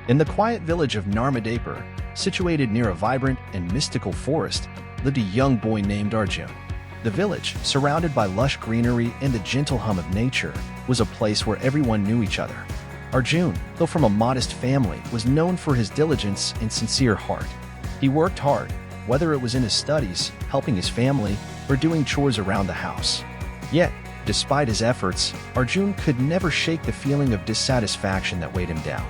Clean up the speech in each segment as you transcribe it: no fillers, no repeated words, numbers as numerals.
In the quiet village of Narmadapur, situated near a vibrant and mystical forest, lived a young boy named Arjun. The village, surrounded by lush greenery and the gentle hum of nature, was a place where everyone knew each other. Arjun, though from a modest family, was known for his diligence and sincere heart. He worked hard, whether it was in his studies, helping his family, or doing chores around the house. Yet, despite his efforts, Arjun could never shake the feeling of dissatisfaction that weighed him down.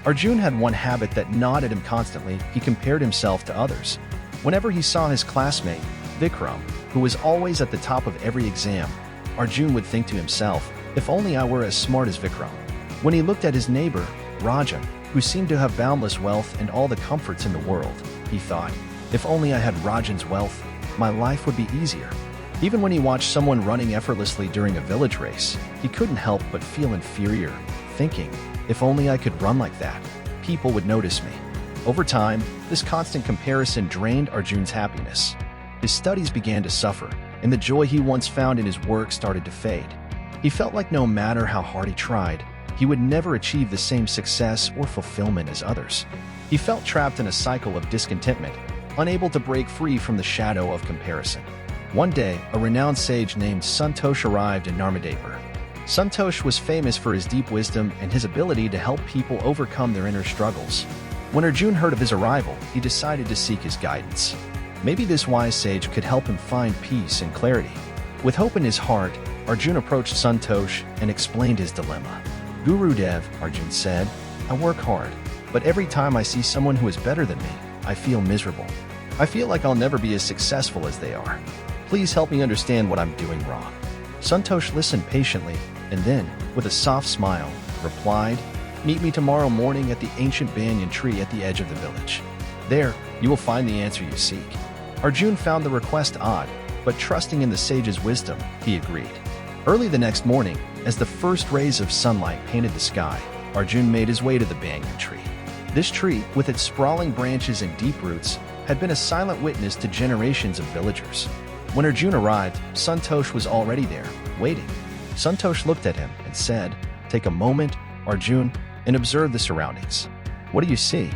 Arjun had one habit that gnawed at him constantly. He compared himself to others. Whenever he saw his classmate, Vikram, who was always at the top of every exam, Arjun would think to himself, if only I were as smart as Vikram. When he looked at his neighbor, Rajan, who seemed to have boundless wealth and all the comforts in the world, he thought, if only I had Rajan's wealth, my life would be easier. Even when he watched someone running effortlessly during a village race, he couldn't help but feel inferior, thinking, if only I could run like that, people would notice me. Over time, this constant comparison drained Arjun's happiness. His studies began to suffer, and the joy he once found in his work started to fade. He felt like no matter how hard he tried, he would never achieve the same success or fulfillment as others. He felt trapped in a cycle of discontentment, unable to break free from the shadow of comparison. One day, a renowned sage named Santosh arrived in Narmadapur. Santosh was famous for his deep wisdom and his ability to help people overcome their inner struggles. When Arjun heard of his arrival, he decided to seek his guidance. Maybe this wise sage could help him find peace and clarity. With hope in his heart, Arjun approached Santosh and explained his dilemma. Gurudev, Arjun said, I work hard, but every time I see someone who is better than me, I feel miserable. I feel like I'll never be as successful as they are. Please help me understand what I'm doing wrong. Santosh listened patiently and then, with a soft smile, replied, meet me tomorrow morning at the ancient banyan tree at the edge of the village. There, you will find the answer you seek. Arjun found the request odd, but trusting in the sage's wisdom, he agreed. Early the next morning, as the first rays of sunlight painted the sky, Arjun made his way to the banyan tree. This tree, with its sprawling branches and deep roots, had been a silent witness to generations of villagers. When Arjun arrived, Santosh was already there, waiting. Santosh looked at him and said, take a moment, Arjun, and observe the surroundings. What do you see?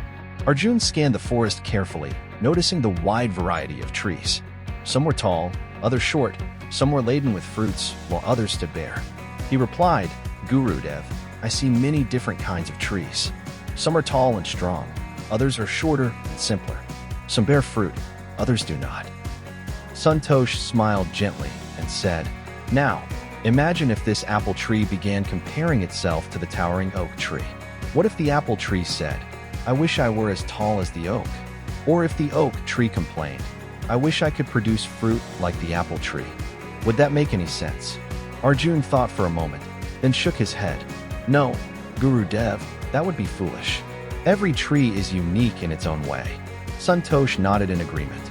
Arjun scanned the forest carefully, noticing the wide variety of trees. Some were tall, others short, some were laden with fruits, while others stood bare. He replied, Gurudev, I see many different kinds of trees. Some are tall and strong, others are shorter and simpler. Some bear fruit, others do not. Santosh smiled gently and said, now, imagine if this apple tree began comparing itself to the towering oak tree. What if the apple tree said, I wish I were as tall as the oak? Or if the oak tree complained, I wish I could produce fruit like the apple tree. Would that make any sense? Arjun thought for a moment, then shook his head. No, Gurudev, that would be foolish. Every tree is unique in its own way. Santosh nodded in agreement.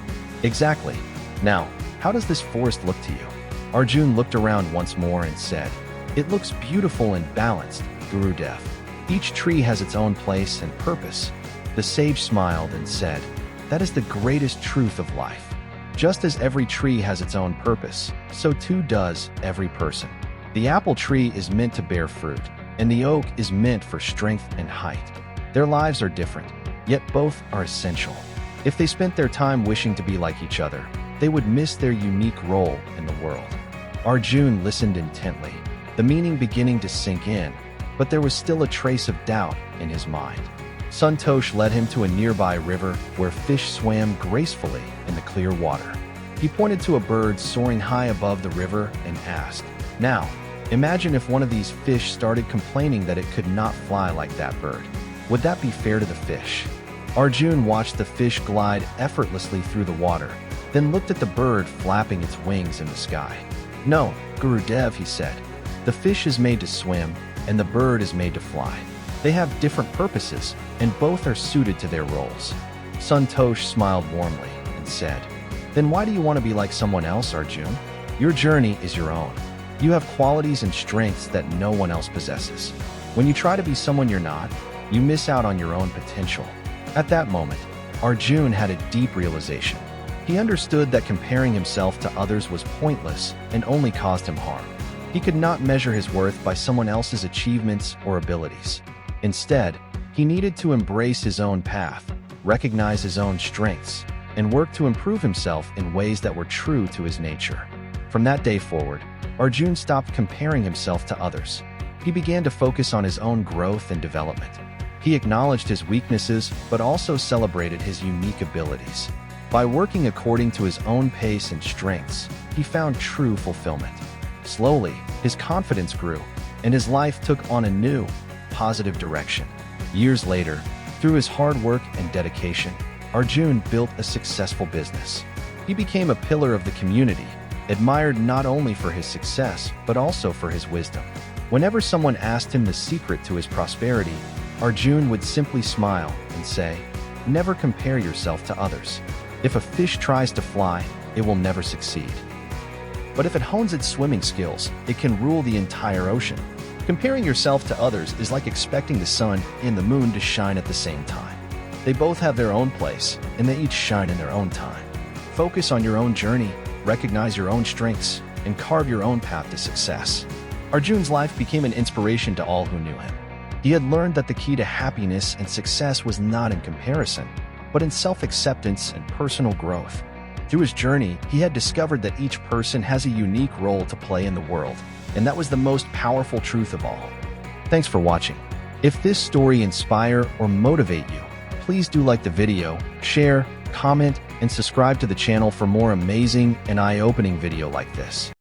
Exactly. Now, how does this forest look to you? Arjun looked around once more and said, it looks beautiful and balanced, Gurudev. Each tree has its own place and purpose. The sage smiled and said, that is the greatest truth of life. Just as every tree has its own purpose, so too does every person. The apple tree is meant to bear fruit, and the oak is meant for strength and height. Their lives are different, yet both are essential. If they spent their time wishing to be like each other, they would miss their unique role in the world. Arjun listened intently, the meaning beginning to sink in, but there was still a trace of doubt in his mind. Santosh led him to a nearby river where fish swam gracefully in the clear water. He pointed to a bird soaring high above the river and asked, now, imagine if one of these fish started complaining that it could not fly like that bird. Would that be fair to the fish? Arjun watched the fish glide effortlessly through the water, then looked at the bird flapping its wings in the sky. No, Gurudev, he said. The fish is made to swim, and the bird is made to fly. They have different purposes, and both are suited to their roles. Santosh smiled warmly and said, then why do you want to be like someone else, Arjun? Your journey is your own. You have qualities and strengths that no one else possesses. When you try to be someone you're not, you miss out on your own potential. At that moment, Arjun had a deep realization. He understood that comparing himself to others was pointless and only caused him harm. He could not measure his worth by someone else's achievements or abilities. Instead, He needed to embrace his own path, recognize his own strengths, and work to improve himself in ways that were true to his nature. From that day forward, Arjun stopped comparing himself to others. He began to focus on his own growth and development. He acknowledged his weaknesses, but also celebrated his unique abilities. By working according to his own pace and strengths, he found true fulfillment. Slowly, his confidence grew, and his life took on a new, positive direction. Years later, through his hard work and dedication, Arjun built a successful business. He became a pillar of the community, admired not only for his success, but also for his wisdom. Whenever someone asked him the secret to his prosperity, Arjun would simply smile and say, "Never compare yourself to others. If a fish tries to fly, it will never succeed. But if it hones its swimming skills, it can rule the entire ocean." Comparing yourself to others is like expecting the sun and the moon to shine at the same time. They both have their own place, and they each shine in their own time. Focus on your own journey, recognize your own strengths, and carve your own path to success. Arjun's life became an inspiration to all who knew him. He had learned that the key to happiness and success was not in comparison, but in self-acceptance and personal growth. Through his journey, he had discovered that each person has a unique role to play in the world, and that was the most powerful truth of all. Thanks for watching. If this story inspire or motivate you, please do like the video, share, comment, and subscribe to the channel for more amazing and eye-opening video like this.